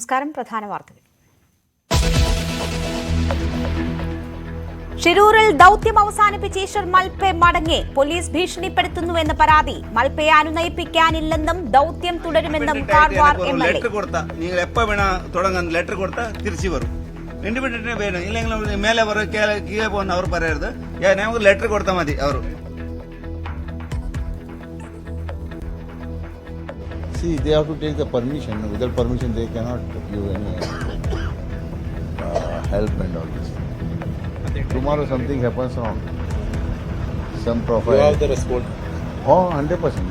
നമസ്കാരം. പ്രധാന വാർത്തകൾ. ഷിരൂരിൽ ദൌത്യം അവസാനിപ്പിച്ച് ഈശ്വർ മൽപെ മടങ്ങി. പോലീസ് ഭീഷണിപ്പെടുത്തുന്നുവെന്ന പരാതി. മൽപയെ അനുനയിപ്പിക്കാനില്ലെന്നും ദൌത്യം തുടരുമെന്നും കാർവാർ എംഎൽഎ. നിങ്ങൾ എപ്പോ വേണ തുടങ്ങാൻ ലെറ്റർ കൊടുത്താൽ തിരിച്ചു വരും. ഇൻഡിപെൻഡന്റ് വേണം, ഇല്ലെങ്കിൽ മേലെ കീഴെ പോകുന്ന അവർ പറയരുത്. നമുക്ക് ലെറ്റർ കൊടുത്താൽ മതി. അവർ See, they have to take the permission. Without permission, they cannot give any help and all this. Tomorrow something happens wrong. Some profile. You have the response? Oh, 100%.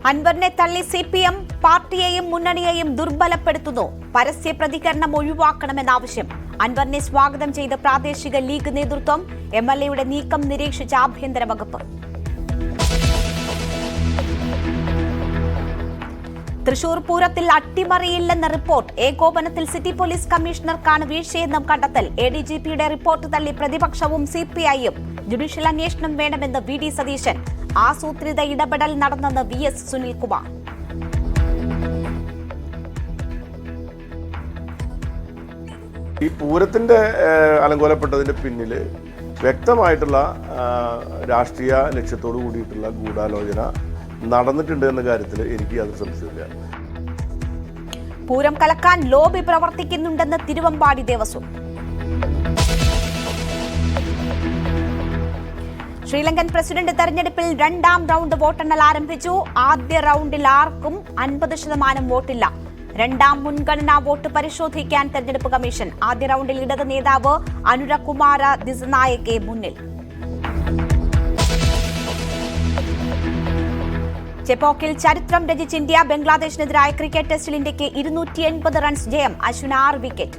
അൻവറിനെ തള്ളി സിപിഎം പാർട്ടിയെയും മുന്നണിയെയും ദുർബലപ്പെടുത്തുന്നു. പരസ്യ പ്രതികരണം ഒഴിവാക്കണമെന്ന ആവശ്യം. അൻവറിനെ സ്വാഗതം ചെയ്ത പ്രാദേശിക ലീഗ് നേതൃത്വം. എംഎൽഎയുടെ നീക്കം നിരീക്ഷിച്ച ആഭ്യന്തര വകുപ്പ്. തൃശൂർ പൂരത്തിൽ അട്ടിമറിയില്ലെന്ന റിപ്പോർട്ട്. ഏകോപനത്തിൽ സിറ്റി പോലീസ് കമ്മീഷണർക്കാണ് വീഴ്ചയെന്നും കണ്ടെത്തൽ. എഡിജിപിയുടെ റിപ്പോർട്ട് തള്ളി പ്രതിപക്ഷവും സിപിഐയും. ജുഡീഷ്യൽ അന്വേഷണം വേണമെന്ന് വി ഡി സതീശൻ. ആസൂത്രിത ഇടപെടൽ നടന്നെന്ന് വി എസ് സുനിൽകുമാർ. ഈ പൂരത്തിന്റെ അലങ്കോലപ്പെട്ടതിന്റെ പിന്നിൽ വ്യക്തമായിട്ടുള്ള രാഷ്ട്രീയ ലക്ഷ്യത്തോടു കൂടിയിട്ടുള്ള ഗൂഢാലോചന നടന്നിട്ടുണ്ട് എന്ന കാര്യത്തിൽ എനിക്ക് യാതൊരു സംശയമില്ല. പൂരം കലക്കാൻ ലോബി പ്രവർത്തിക്കുന്നുണ്ടെന്ന് തിരുവമ്പാടി ദേവസ്വം. ശ്രീലങ്കൻ പ്രസിഡന്റ് തെരഞ്ഞെടുപ്പിൽ രണ്ടാം റൌണ്ട് വോട്ടെണ്ണൽ ആരംഭിച്ചു. ആദ്യ റൌണ്ടിൽ ആർക്കും 50% വോട്ടില്ല. രണ്ടാം മുൻഗണനാ വോട്ട് പരിശോധിക്കാൻ തെരഞ്ഞെടുപ്പ് കമ്മീഷൻ. ആദ്യ റൌണ്ടിൽ ഇടത് നേതാവ് അനുരകുമാര ദിസനായകെ മുന്നിൽ. ചെപ്പോക്കിൽ ചരിത്രം രചിച്ച് ഇന്ത്യ. ബംഗ്ലാദേശിനെതിരായ ക്രിക്കറ്റ് ടെസ്റ്റിൽ ഇന്ത്യക്ക് 280 റൺസ് ജയം. അശ്വിൻ 6 വിക്കറ്റ്.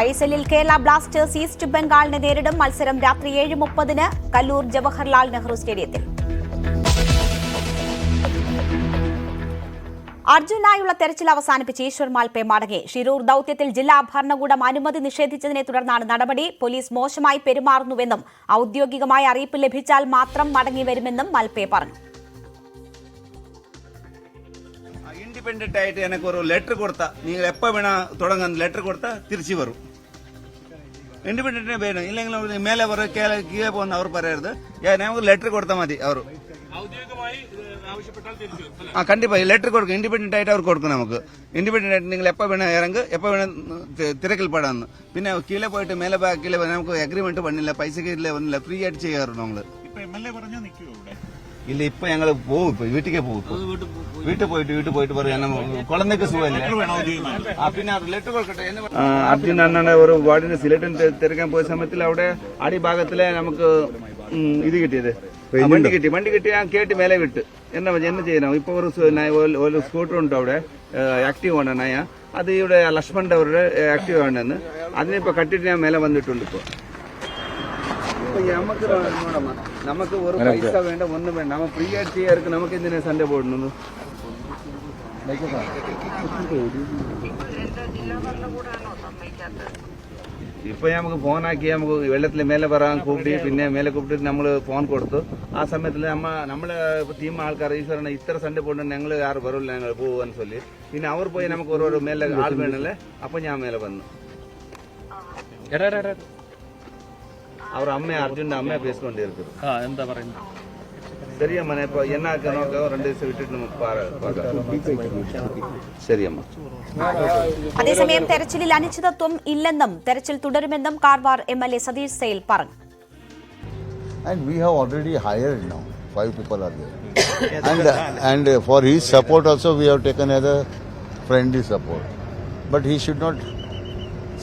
ഐഎസ്എല്ലിൽ കേരള ബ്ലാസ്റ്റേഴ്സ് ഈസ്റ്റ് ബംഗാളിനെ നേരിടും. മത്സരം രാത്രി 7:30 കല്ലൂർ ജവഹർലാൽ നെഹ്റു സ്റ്റേഡിയത്തിൽ. അർജുനായുള്ള തെരച്ചിൽ അവസാനിപ്പിച്ച് ഈശ്വർ മാൽപെ മടങ്ങി. ഷിരൂർ ദൌത്യത്തിൽ ജില്ലാ ഭരണകൂടം അനുമതി നിഷേധിച്ചതിനെ തുടർന്നാണ് നടപടി. പോലീസ് മോശമായി പെരുമാറുന്നുവെന്നും ഔദ്യോഗികമായ അറിയിപ്പ് ലഭിച്ചാൽ മാത്രം മടങ്ങി വരുമെന്നും മാൽപെ പറഞ്ഞു. ഇൻഡിപെൻഡന്റ് ആയിട്ട് എനിക്ക് ഒരു ലെറ്റർ കൊടുത്താൽ നിങ്ങൾ എപ്പോ വേണ തുടങ്ങാൻ ലെറ്റർ കൊടുത്താൽ തിരിച്ചു വരും. ഇൻഡിപെൻഡന്റ് വേണം, ഇല്ലെങ്കിൽ മേലെ കീഴെ പോകുന്ന അവർ പറയരുത്. നമുക്ക് ലെറ്റർ കൊടുത്താൽ മതി. അവർ കണ്ടിപ്പാ ലെറ്റർ കൊടുക്കും. ഇൻഡിപെൻഡന്റ് ആയിട്ട് അവർ കൊടുക്കും. നമുക്ക് ഇൻഡിപെൻഡന്റ് ആയിട്ട് നിങ്ങൾ എപ്പോ വേണ ഇറങ്ങ്, എപ്പോ വേണ തിരക്കിൽപ്പെടാന്ന്. പിന്നെ കീഴെ പോയിട്ട് മേലെ കീഴെ നമുക്ക് അഗ്രിമെന്റ് പണില്ല, പൈസ കീഴിലെ വന്നില്ല, ഫ്രീ ആയിട്ട് ചെയ്യാറുണ്ട് നമ്മള്. ഇല്ല, ഇപ്പൊ ഞങ്ങള് പോകും. ഇപ്പൊ വീട്ടിലേക്ക് പോകും. വീട്ടിൽ പോയിട്ട് പറയാം കുളന്നൊക്കെ സുഖമല്ലേ. പിന്നെ ലെറ്റർ കൊടുക്കട്ടെ. അർജുൻ അണ്ണനെ ഒരു വാർഡിന് സിലറ്റിൽ തിരക്കാൻ പോയ സമയത്തിൽ അവിടെ അടിഭാഗത്തിലെ നമുക്ക് ഇത് കിട്ടിയത് വണ്ടി കിട്ടി ഞാൻ കേട്ടി മേലെ വിട്ട് என்ன ചെയ്യണം. ഇപ്പൊ ഒരു സ്കൂട്ടർ ഉണ്ട് അവിടെ, ആക്റ്റീവ് ആണ് നയ. അത് ഇവിടെ ലക്ഷ്മണന്റെ അവരുടെ ആക്റ്റീവ് ആണെന്ന്. അതിനിപ്പോ കട്ടിട്ട് ഞാൻ മേലെ വന്നിട്ടുണ്ട്. നമുക്ക് ഒരു പൈസ വേണ്ട, ഒന്നും വേണ്ട. നമ്മ ഫ്രീ ആയിട്ട് ചെയ്യാർക്ക് നമുക്ക് എന്തിനാ സൺഡേ പോടുന്നു. ഇപ്പൊ നമുക്ക് ഫോണാക്കി നമുക്ക് വെള്ളത്തിലെ മേലെ വരാൻ കൂട്ടി, പിന്നെ മേലെ കൂപ്പിട്ട് നമ്മള് ഫോൺ കൊടുത്തു. ആ സമയത്തിൽ നമ്മളെ ടീം ആൾക്കാർ ഈശ്വരനെ ഇത്ര സൺഡേ പോയിട്ട് ഞങ്ങൾ ആരും വരില്ല, ഞങ്ങൾ പോവാന്ന് ചൊല്ലി. പിന്നെ അവർ പോയി നമുക്ക് ഒരു മേലെ ആൾ വേണല്ലേ. അപ്പൊ ഞാൻ മേലെ വന്നു. അവർ അമ്മയെ അർജുന്റെ അമ്മയെ പേസിക്കൊണ്ടിരിക്കും. എന്താ പറയുന്നത് ശരിയമ്മ. ഇപ്പൊ എന്നാക്ക നോക്കാം, 2 ദിവസം വിട്ടിട്ട് ശരിയമ്മ. അതേസമയം തെരച്ചിലിൽ അനിശ്ചിതത്വം ഇല്ലെന്നും തെരച്ചിൽ തുടരുമെന്നും കാർവാർ എംഎൽഎ സതീഷ് സെയിൽ പറഞ്ഞു. And we have already hired now 5 people are there. and for his support also we have taken as a friendly support. But he should not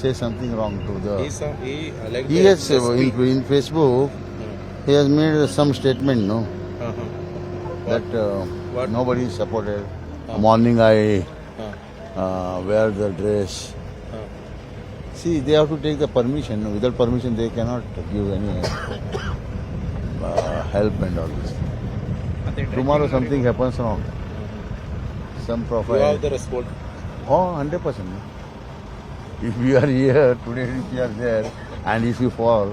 say something wrong to the. He has in Facebook. He has made some statement, no, that nobody supported. Morning I wear the dress. See, they have to take the permission. Without permission, they cannot give any help and all this. Tomorrow something happens wrong. Some profile. You have the response? Oh, 100%. If we are here today, if we are there, and if you fall,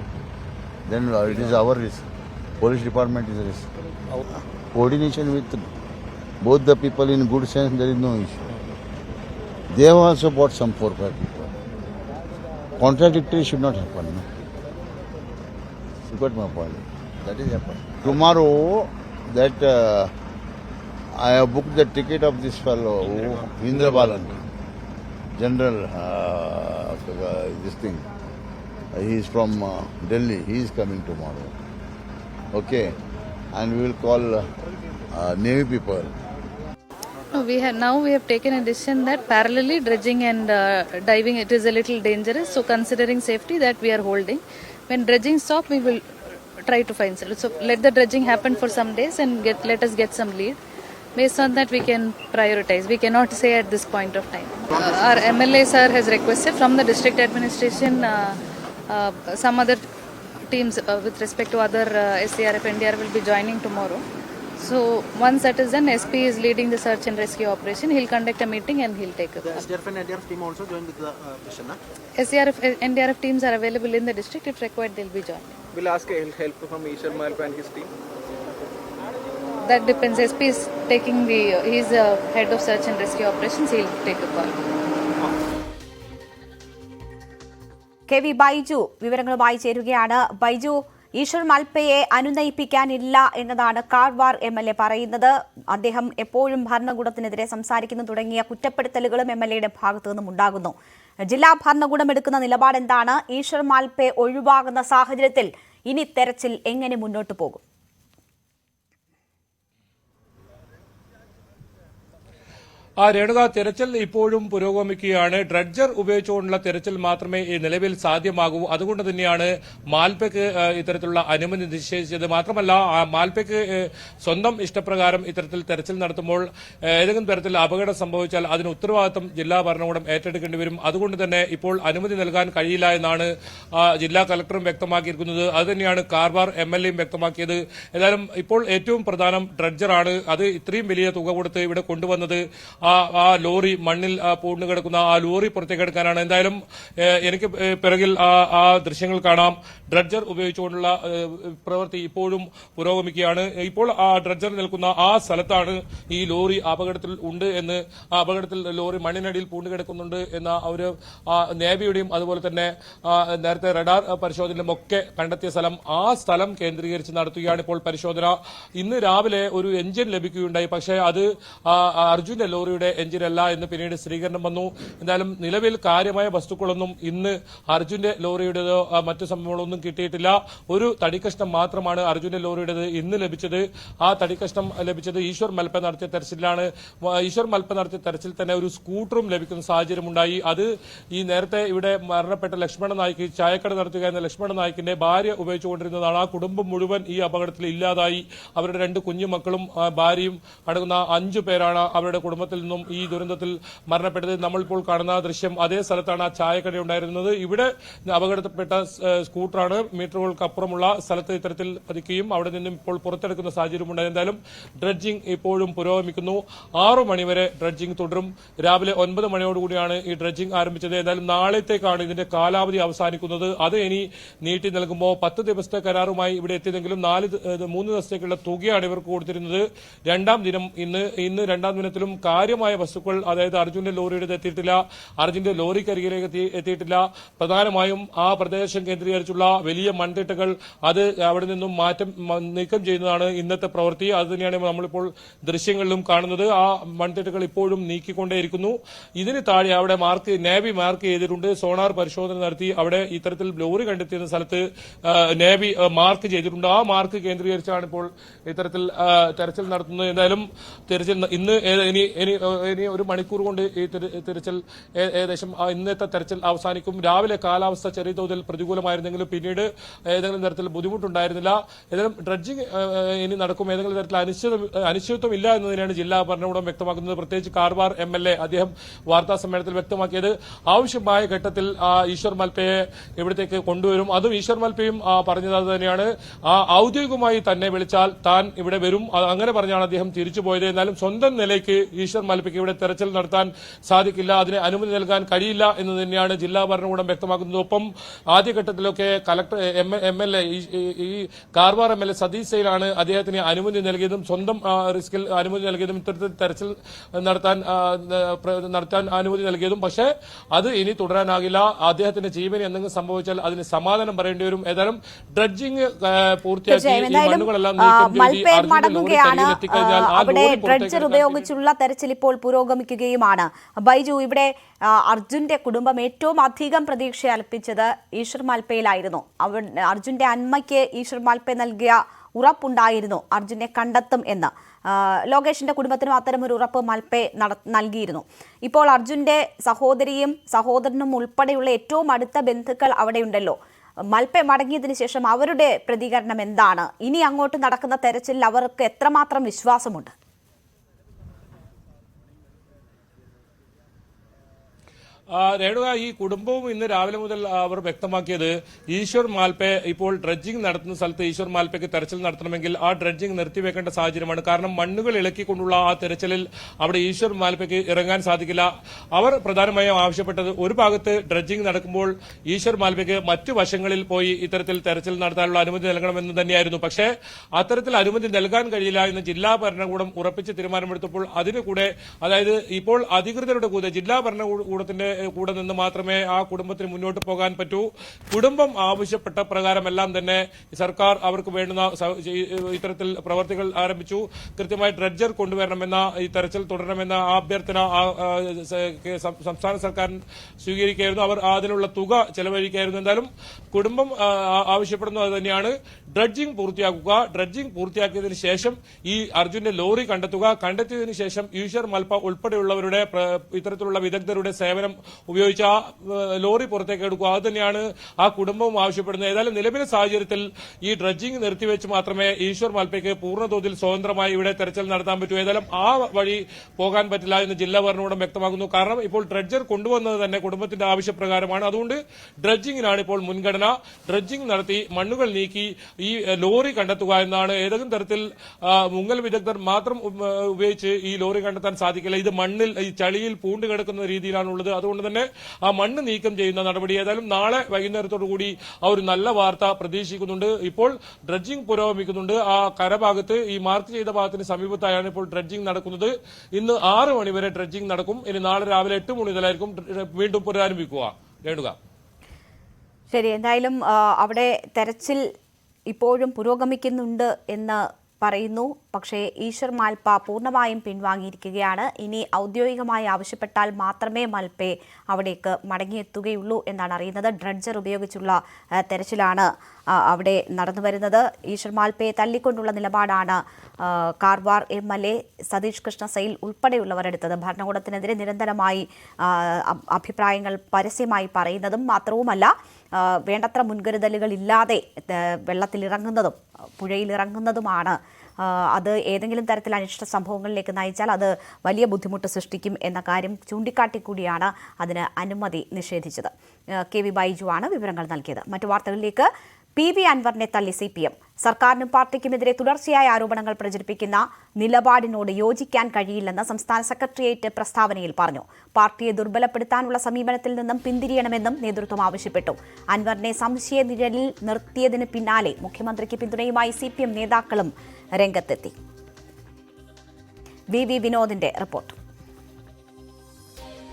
then it is our risk. Police department is a risk. Coordination with both the people in good sense, there is no issue. They have also bought some 4 or 5 people. Contradictory should not happen. No? You got my point. That is happening. Tomorrow, that I have booked the ticket of this fellow, Indra Balan, General, this thing. He is from Delhi. He is coming tomorrow. Okay, and we will call Navy people. No, we have taken a decision that parallelly dredging and diving, it is a little dangerous. So considering safety, that we are holding. When dredging stop, we will try to find solution. So let the dredging happen for some days and let us get some lead. Based on that, we can prioritize. We cannot say at this point of time. Our MLA sir has requested from the district administration some other teams with respect to other SCRF, NDR will be joining tomorrow. So once that is done, SP is leading the search and rescue operation. He'll conduct a meeting and he'll take up. The SDRF and NDRF team also joined with the mission, na? SCRF, NDRF teams are available in the district. If required, they'll be joining. Will ask help from Ishwar Malpa and his team. That depends. SP is taking he's the head of search and rescue operations. He'll take a call. KV Baiju വിവരങ്ങളുമായി ചേരുകയാണ്. ബൈജു, ഈശ്വർ മൽപ്പയെ അനുനയിപ്പിക്കാനില്ല എന്നതാണ് Karwar MLA പറയുന്നത്. അദ്ദേഹം എപ്പോഴും ഭരണകൂടത്തിനെതിരെ സംസാരിക്കുന്നു തുടങ്ങിയ കുറ്റപ്പെടുത്തലുകളും MLAയുടെ ഭാഗത്തു നിന്നും ഉണ്ടാകുന്നു. ജില്ലാ ഭരണകൂടം എടുക്കുന്ന നിലപാട് എന്താണ്? ഈശ്വർ മൽപ്പെ ഒഴിവാകുന്ന സാഹചര്യത്തിൽ ഇനി തെരച്ചിൽ എങ്ങനെ മുന്നോട്ട് പോകും? രേണുക, തെരച്ചിൽ ഇപ്പോഴും പുരോഗമിക്കുകയാണ്. ഡ്രഡ്ജർ ഉപയോഗിച്ചുകൊണ്ടുള്ള തെരച്ചിൽ മാത്രമേ ഈ നിലവിൽ സാധ്യമാകൂ. അതുകൊണ്ട് തന്നെയാണ് മാൽപ്പയ്ക്ക് ഇത്തരത്തിലുള്ള അനുമതി നിഷേധിച്ചത്. മാത്രമല്ല, മാൽപ്പയ്ക്ക് സ്വന്തം ഇഷ്ടപ്രകാരം ഇത്തരത്തിൽ തെരച്ചിൽ നടത്തുമ്പോൾ ഏതെങ്കിലും തരത്തിൽ അപകടം സംഭവിച്ചാൽ അതിന് ഉത്തരവാദിത്തം ജില്ലാ ഭരണകൂടം ഏറ്റെടുക്കേണ്ടി വരും. അതുകൊണ്ട് തന്നെ ഇപ്പോൾ അനുമതി നൽകാൻ കഴിയില്ല എന്നാണ് ജില്ലാ കളക്ടറും വ്യക്തമാക്കിയിരിക്കുന്നത്. അതുതന്നെയാണ് കാർവാർ MLAയും വ്യക്തമാക്കിയത്. ഏതായാലും ഇപ്പോൾ ഏറ്റവും പ്രധാനം ഡ്രഡ്ജറാണ്. അത് ഇത്രയും വലിയ തുക കൊടുത്ത് ഇവിടെ കൊണ്ടുവന്നത് ആ ലോറി മണ്ണിൽ പൂർണ്ണ കിടക്കുന്ന ആ ലോറി പുറത്തേക്ക് എടുക്കാനാണ്. എന്തായാലും എനിക്ക് പിറകിൽ ആ ദൃശ്യങ്ങൾ കാണാം. ഡ്രഡ്ജർ ഉപയോഗിച്ചുകൊണ്ടുള്ള പ്രവൃത്തി ഇപ്പോഴും പുരോഗമിക്കുകയാണ്. ഇപ്പോൾ ആ ഡ്രഡ്ജർ നിൽക്കുന്ന ആ സ്ഥലത്താണ് ഈ ലോറി അപകടത്തിൽ ഉണ്ട് എന്ന്, ആ അപകടത്തിൽ ലോറി മണ്ണിനടിയിൽ പൂർണ്ണ കിടക്കുന്നുണ്ട് എന്ന ഒരു നേവിയുടെയും അതുപോലെ തന്നെ നേരത്തെ റഡാർ പരിശോധനയിലും ഒക്കെ കണ്ടെത്തിയ സ്ഥലം, ആ സ്ഥലം കേന്ദ്രീകരിച്ച് നടത്തുകയാണ് ഇപ്പോൾ പരിശോധന. ഇന്ന് രാവിലെ ഒരു എഞ്ചിൻ ലഭിക്കുകയുണ്ടായി. പക്ഷേ അത് അർജുന്റെ ലോറിയുടെ എഞ്ചിനല്ല എന്ന് പിന്നീട് സ്ഥിരീകരണം വന്നു. എന്തായാലും നിലവിൽ കാര്യമായ വസ്തുക്കളൊന്നും ഇന്ന് അർജുന്റെ ലോറിയുടേതോ മറ്റു സംഭവങ്ങളൊന്നും കിട്ടിയിട്ടില്ല. ഒരു തടിക്കഷ്ണം മാത്രമാണ് അർജുന്റെ ലോറിയുടേത് ഇന്ന് ലഭിച്ചത്. ആ തടിക്കഷ്ണം ലഭിച്ചത് ഈശ്വർ മൽപ്പ നടത്തിയ തെരച്ചിലാണ്. ഈശ്വർ മൽപ്പ നടത്തിയ തെരച്ചിൽ തന്നെ ഒരു സ്കൂട്ടറും ലഭിക്കുന്ന സാഹചര്യമുണ്ടായി. അത് ഈ നേരത്തെ ഇവിടെ മരണപ്പെട്ട ലക്ഷ്മണ നായിക്ക്, ചായക്കട നടത്തുക എന്ന ലക്ഷ്മണ നായിക്കിന്റെ ഭാര്യ ഉപയോഗിച്ചുകൊണ്ടിരുന്നതാണ്. ആ കുടുംബം മുഴുവൻ ഈ അപകടത്തിൽ ഇല്ലാതായി. അവരുടെ 2 കുഞ്ഞുമക്കളും ഭാര്യയും അടങ്ങുന്ന 5 പേരാണ് അവരുടെ കുടുംബത്തിൽ നിന്നും ഈ ദുരന്തത്തിൽ മരണപ്പെട്ടത്. നമ്മളിപ്പോൾ കാണുന്ന ദൃശ്യം അതേ സ്ഥലത്താണ് ആ ചായക്കട ഉണ്ടായിരുന്നത്. ഇവിടെ അപകടത്തിൽപ്പെട്ട സ്കൂട്ടറാണ് മീറ്ററുകൾക്ക് അപ്പുറമുള്ള സ്ഥലത്ത് ഇത്തരത്തിൽ പതിക്കുകയും അവിടെ നിന്നും ഇപ്പോൾ പുറത്തെടുക്കുന്ന സാഹചര്യമുണ്ടായി. എന്തായാലും ഡ്രഡ്ജിംഗ് ഇപ്പോഴും പുരോഗമിക്കുന്നു. 6 മണിവരെ ഡ്രഡ്ജിംഗ് തുടരും. രാവിലെ 9 മണിയോടുകൂടിയാണ് ഈ ഡ്രഡ്ജിംഗ് ആരംഭിച്ചത്. എന്തായാലും നാളത്തേക്കാണ് ഇതിന്റെ കാലാവധി അവസാനിക്കുന്നത്. അത് ഇനി നീട്ടി നൽകുമ്പോൾ 10 ദിവസത്തെ കരാറുമായി ഇവിടെ എത്തിയതെങ്കിലും 3 ദിവസത്തേക്കുള്ള തുകയാണ് ഇവർക്ക് കൊടുത്തിരുന്നത്. രണ്ടാം ദിനം ഇന്ന് രണ്ടാം ദിനത്തിലും കാര്യമായ വസ്തുക്കൾ, അതായത് അർജുന്റെ ലോറിയുടെ എത്തിയിട്ടില്ല, അർജുന്റെ ലോറിക്കരികിലേക്ക് എത്തിയിട്ടില്ല. പ്രധാനമായും ആ പ്രദേശം കേന്ദ്രീകരിച്ചുള്ള വലിയ മൺതിട്ടകൾ അത് അവിടെ നിന്നും നീക്കം ചെയ്യുന്നതാണ് ഇന്നത്തെ പ്രവൃത്തി. അത് തന്നെയാണ് നമ്മളിപ്പോൾ ദൃശ്യങ്ങളിലും കാണുന്നത്. ആ മൺതിട്ടകൾ ഇപ്പോഴും നീക്കിക്കൊണ്ടേയിരിക്കുന്നു. ഇതിന് താഴെ അവിടെ നേവി മാർക്ക് ചെയ്തിട്ടുണ്ട്. സോണാർ പരിശോധന നടത്തി അവിടെ ഇത്തരത്തിൽ ലോറി കണ്ടെത്തിയ സ്ഥലത്ത് നേവി മാർക്ക് ചെയ്തിട്ടുണ്ട്. ആ മാർക്ക് കേന്ദ്രീകരിച്ചാണ് ഇപ്പോൾ ഇത്തരത്തിൽ തെരച്ചിൽ നടത്തുന്നത്. എന്തായാലും തെരച്ചിൽ ഇനി ഒരു മണിക്കൂർ കൊണ്ട് ഈ തെരച്ചിൽ ഏകദേശം ഇന്നത്തെ തെരച്ചിൽ അവസാനിക്കും. രാവിലെ കാലാവസ്ഥ ചെറിയ തോതിൽ പ്രതികൂലമായിരുന്നെങ്കിലും പിന്നീട് ഏതെങ്കിലും തരത്തിൽ ബുദ്ധിമുട്ടുണ്ടായിരുന്നില്ല. ഏതായാലും ഡ്രഡ്ജിംഗ് ഇനി നടക്കും. ഏതെങ്കിലും തരത്തിൽ അനിശ്ചിതത്വം ഇല്ല എന്ന് തന്നെയാണ് ജില്ലാ ഭരണകൂടം വ്യക്തമാക്കുന്നത്. പ്രത്യേകിച്ച് കാർവാർ MLA അദ്ദേഹം വാർത്താ സമ്മേളനത്തിൽ വ്യക്തമാക്കിയത് ആവശ്യമായ ഘട്ടത്തിൽ ഈശ്വർ മൽപ്പയെ ഇവിടത്തേക്ക് കൊണ്ടുവരും. അതും ഈശ്വർ മൽപ്പയും പറഞ്ഞത് അത് തന്നെയാണ്. ഔദ്യോഗികമായി തന്നെ വിളിച്ചാൽ താൻ ഇവിടെ വരും. അങ്ങനെ പറഞ്ഞാണ് അദ്ദേഹം തിരിച്ചുപോയത്. എന്നാലും സ്വന്തം നിലയ്ക്ക് ഈശ്വർ മാൽപ്പയ്ക്ക് ഇവിടെ തെരച്ചിൽ നടത്താൻ സാധിക്കില്ല, അതിന് അനുമതി നൽകാൻ കഴിയില്ല എന്ന് തന്നെയാണ് ജില്ലാ ഭരണകൂടം വ്യക്തമാക്കുന്നത്. ഒപ്പം ആദ്യഘട്ടത്തിലൊക്കെ കളക്ടർ MLA ഈ കാർവാർ MLA സതീഷ് സെയിലാണ് അദ്ദേഹത്തിന് അനുമതി നൽകിയതും സ്വന്തം റിസ്കിൽ അനുമതി നൽകിയതും ഇത്തരത്തിൽ തെരച്ചിൽ നടത്താൻ അനുമതി നൽകിയതും. പക്ഷേ അത് ഇനി തുടരാനാകില്ല. അദ്ദേഹത്തിന്റെ ജീവന് എന്തെങ്കിലും സംഭവിച്ചാൽ അതിന് സമാധാനം പറയേണ്ടി വരും. ഏതായാലും ഡ്രഡ്ജിംഗ് പൂർത്തിയാക്കി ഈ മണ്ണുകളെല്ലാം മടങ്ങുകയാണ്. അവിടെ ഡ്രഡ്ജർ ഉപയോഗിച്ചുള്ള തെരച്ചിൽ ഇപ്പോൾ പുരോഗമിക്കുകയുമാണ്. ബൈജു, ഇവിടെ അർജുന്റെ കുടുംബം ഏറ്റവും അധികം പ്രതീക്ഷ അർപ്പിച്ചത് ഈശ്വർ മാൽപ്പയിലായിരുന്നു. അർജുന്റെ അമ്മയ്ക്ക് ഈശ്വർ മാൽപ്പ നൽകിയ ഉറപ്പുണ്ടായിരുന്നു അർജുനെ കണ്ടെത്തും എന്ന്. ലോകേഷിന്റെ കുടുംബത്തിനും അത്തരമൊരു ഉറപ്പ് മാൽപ്പെ നൽകിയിരുന്നു. ഇപ്പോൾ അർജുന്റെ സഹോദരിയും സഹോദരനും ഉൾപ്പെടെയുള്ള ഏറ്റവും അടുത്ത ബന്ധുക്കൾ അവിടെയുണ്ടല്ലോ. മാൽപ്പെ മടങ്ങിയതിനു ശേഷം അവരുടെ പ്രതികരണം എന്താണ്? ഇനി അങ്ങോട്ട് നടക്കുന്ന തെരച്ചിലിൽ അവർക്ക് എത്രമാത്രം വിശ്വാസമുണ്ട്? രേണുക, ഈ കുടുംബവും ഇന്ന് രാവിലെ മുതൽ അവർ വ്യക്തമാക്കിയത് ഈശ്വർ മാൽപ്പെ ഇപ്പോൾ ഡ്രഡ്ജിംഗ് നടത്തുന്ന സ്ഥലത്ത് ഈശ്വർ മാൽപ്പയ്ക്ക് തെരച്ചിൽ നടത്തണമെങ്കിൽ ആ ഡ്രഡ്ജിംഗ് നിർത്തിവെക്കേണ്ട സാഹചര്യമാണ്. കാരണം മണ്ണുകൾ ഇളക്കിക്കൊണ്ടുള്ള ആ തെരച്ചിലിൽ അവിടെ ഈശ്വർ മാൽപ്പയ്ക്ക് ഇറങ്ങാൻ സാധിക്കില്ല. അവർ പ്രധാനമായും ആവശ്യപ്പെട്ടത് ഒരു ഭാഗത്ത് ഡ്രഡ്ജിംഗ് നടക്കുമ്പോൾ ഈശ്വർ മാൽപ്പയ്ക്ക് മറ്റു വശങ്ങളിൽ പോയി ഇത്തരത്തിൽ തെരച്ചിൽ നടത്താനുള്ള അനുമതി നൽകണമെന്ന് തന്നെയായിരുന്നു. പക്ഷേ അത്തരത്തിൽ അനുമതി നൽകാൻ കഴിയില്ല എന്ന് ജില്ലാ ഭരണകൂടം ഉറപ്പിച്ച് തീരുമാനമെടുത്തപ്പോൾ അതിന് കൂടെ, അതായത് ഇപ്പോൾ അധികൃതരുടെ കൂടെ ജില്ലാ ഭരണകൂടത്തിന്റെ കൂടെ നിന്ന് മാത്രമേ ആ കുടുംബത്തിന് മുന്നോട്ട് പോകാൻ പറ്റൂ. കുടുംബം ആവശ്യപ്പെട്ട പ്രകാരമെല്ലാം തന്നെ സർക്കാർ അവർക്ക് വേണ്ടുന്ന ഇത്തരത്തിൽ പ്രവർത്തികൾ ആരംഭിച്ചു. കൃത്യമായി ഡ്രഡ്ജർ കൊണ്ടുവരണമെന്ന, ഈ തെരച്ചിൽ തുടരണമെന്ന അഭ്യർത്ഥന സംസ്ഥാന സർക്കാർ സ്വീകരിക്കുകയായിരുന്നു. അവർ അതിനുള്ള തുക ചെലവഴിക്കുകയായിരുന്നു. എന്തായാലും കുടുംബം ആവശ്യപ്പെടുന്നത് അത് തന്നെയാണ്. ഡ്രഡ്ജിംഗ് പൂർത്തിയാക്കുക. ഡ്രഡ്ജിംഗ് പൂർത്തിയാക്കിയതിനു ശേഷം ഈ അർജുന്റെ ലോറി കണ്ടെത്തുക. കണ്ടെത്തിയതിനു ശേഷം ഈശ്വർ മാൽപ്പ ഉൾപ്പെടെയുള്ളവരുടെ ഇത്തരത്തിലുള്ള വിദഗ്ധരുടെ സേവനം ഉപയോഗിച്ച് ആ ലോറി പുറത്തേക്ക് എടുക്കുക. അത് തന്നെയാണ് ആ കുടുംബവും ആവശ്യപ്പെടുന്നത്. ഏതായാലും നിലവിലെ സാഹചര്യത്തിൽ ഈ ഡ്രഡ്ജിംഗ് നിർത്തിവെച്ച് മാത്രമേ ഈശ്വർ മാൽപ്പയ്ക്ക് പൂർണ്ണതോതിൽ സ്വതന്ത്രമായി ഇവിടെ തെരച്ചിൽ നടത്താൻ പറ്റൂ. ഏതായാലും ആ വഴി പോകാൻ പറ്റില്ല എന്ന് ജില്ലാ ഭരണകൂടം വ്യക്തമാക്കുന്നു. കാരണം ഇപ്പോൾ ഡ്രഡ്ജർ കൊണ്ടുവന്നത് തന്നെ കുടുംബത്തിന്റെ ആവശ്യപ്രകാരമാണ്. അതുകൊണ്ട് ഡ്രഡ്ജിംഗിനാണ് ഇപ്പോൾ മുൻഗണന. ഡ്രഡ്ജിംഗ് നടത്തി മണ്ണുകൾ നീക്കി ഈ ലോറി കണ്ടെത്തുക എന്നാണ്. ഏതെങ്കിലും തരത്തിൽ മുങ്ങൽ വിദഗ്ധർ മാത്രം ഉപയോഗിച്ച് ഈ ലോറി കണ്ടെത്താൻ സാധിക്കില്ല. ഇത് മണ്ണിൽ, ഈ ചളിയിൽ പൂണ്ട് കിടക്കുന്ന രീതിയിലാണുള്ളത്. അതുകൊണ്ട് തന്നെ ആ മണ്ണ് നീക്കം ചെയ്യുന്ന നടപടി ഏതായാലും നാളെ വൈകുന്നേരത്തോടുകൂടി ആ ഒരു നല്ല വാർത്ത പ്രതീക്ഷിക്കുന്നുണ്ട്. ഇപ്പോൾ ഡ്രഡ്ജിംഗ് പുരോഗമിക്കുന്നുണ്ട്. ആ കരഭാഗത്ത്, ഈ മാർക്ക് ചെയ്ത ഭാഗത്തിന് സമീപത്തായാണ് ഇപ്പോൾ ഡ്രഡ്ജിംഗ് നടക്കുന്നത്. ഇന്ന് 6 മണി വരെ ഡ്രഡ്ജിംഗ് നടക്കും. ഇനി നാളെ രാവിലെ 8 മണി മുതലായിരിക്കും വീണ്ടും പുനരാരംഭിക്കുക. രേണുക, ശരി. എന്തായാലും അവിടെ തെരച്ചിൽ ഇപ്പോഴും പുരോഗമിക്കുന്നുണ്ട് എന്ന് പറയുന്നു. പക്ഷേ ഈശ്വർ മാൽപ്പ പൂർണ്ണമായും പിൻവാങ്ങിയിരിക്കുകയാണ്. ഇനി ഔദ്യോഗികമായി ആവശ്യപ്പെട്ടാൽ മാത്രമേ മാൽപ്പെ അവിടേക്ക് മടങ്ങിയെത്തുകയുള്ളൂ എന്നാണ് അറിയുന്നത്. ഡ്രഡ്ജർ ഉപയോഗിച്ചുള്ള തെരച്ചിലാണ് അവിടെ നടന്നു വരുന്നത്. ഈശ്വർ മാൽപ്പയെ തള്ളിക്കൊണ്ടുള്ള നിലപാടാണ് കാർവാർ MLA സതീഷ് കൃഷ്ണ സെയിൽ ഉൾപ്പെടെയുള്ളവർ എടുത്തത്. ഭരണകൂടത്തിനെതിരെ നിരന്തരമായി അഭിപ്രായങ്ങൾ പരസ്യമായി പറയുന്നതും മാത്രവുമല്ല, വേണ്ടത്ര മുൻകരുതലുകൾ ഇല്ലാതെ വെള്ളത്തിലിറങ്ങുന്നതും പുഴയിലിറങ്ങുന്നതുമാണ്. അത് ഏതെങ്കിലും തരത്തിൽ അനിഷ്ട സംഭവങ്ങളിലേക്ക് നയിച്ചാൽ അത് വലിയ ബുദ്ധിമുട്ട് സൃഷ്ടിക്കും എന്ന കാര്യം ചൂണ്ടിക്കാട്ടിക്കൂടിയാണ് അതിന് അനുമതി നിഷേധിച്ചത്. KV ബൈജു ആണ് വിവരങ്ങൾ നൽകിയത്. മറ്റു വാർത്തകളിലേക്ക്. PV അൻവറിനെ തള്ളി CPM. സർക്കാരിനും പാർട്ടിക്കുമെതിരെ തുടർച്ചയായ ആരോപണങ്ങൾ പ്രചരിപ്പിക്കുന്ന നിലപാടിനോട് യോജിക്കാൻ കഴിയില്ലെന്ന് സംസ്ഥാന സെക്രട്ടേറിയറ്റ് പ്രസ്താവനയിൽ പറഞ്ഞു. പാർട്ടിയെ ദുർബലപ്പെടുത്താനുള്ള സമീപനത്തിൽ നിന്നും പിന്തിരിയണമെന്നും നേതൃത്വം ആവശ്യപ്പെട്ടു. അൻവറിനെ സംശയനിഴലിൽ നിർത്തിയതിന് പിന്നാലെ മുഖ്യമന്ത്രിക്ക് പിന്തുണയുമായി CPM നേതാക്കളും രംഗത്തെത്തി. VV വിനോദിന്റെ റിപ്പോർട്ട്.